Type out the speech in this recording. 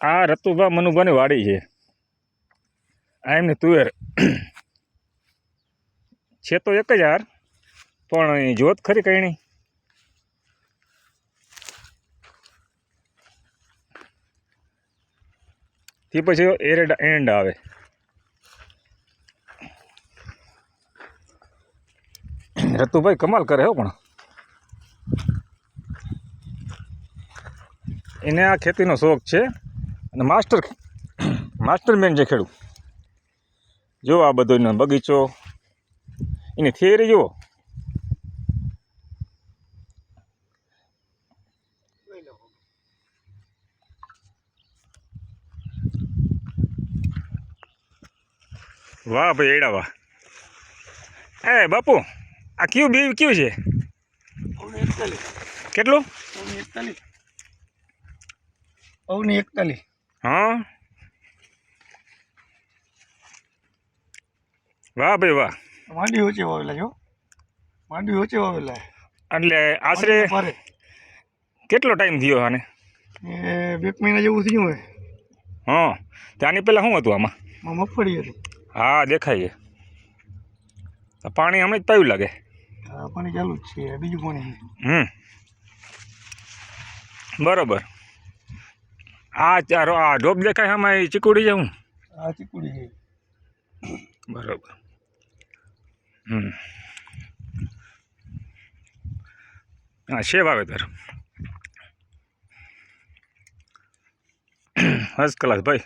આ રતુભા મનુભાની વાડી છે. આ એમની તુવેર છે તો એક જ હાર, પણ જોત ખરી કઈ નહીં. તે પછી એન્ડ આવે. રતુભાઈ કમાલ કરે હો, પણ એને આ ખેતીનો શોખ છે અને માસ્ટરમેન છે ખેડૂત. જો આ બધો એનો બગીચો, એની થિયરી જુઓ. વાહ ભાઈ એડા વાહ. એ બાપુ, આ કયું બી કયું છે? કેટલું? 41. હા, વાહ ભાઈ વાહ. માંડી ઓછી વાવેલા છો, માંડી ઓછી વાવેલા. એટલે આશરે કેટલો ટાઈમ થયો આને? એ 2 મહિના જેવું થયું હોય. હા, ત્યાંની પહેલાં શું હતું આમાં? મગફળી હતી. હા, દેખાય છે. પાણી હમણાં જ પાયું લાગે. હા, પાણી ચાલુ જ છે, બીજું પાણી. બરોબર. આ ઢોપ દેખાય આમાં, એ ચીકુડી છે હું? આ ચીકુડી છે. બરોબર. હા, છે વાવેતર. ફર્સ્ટ ક્લાસ ભાઈ.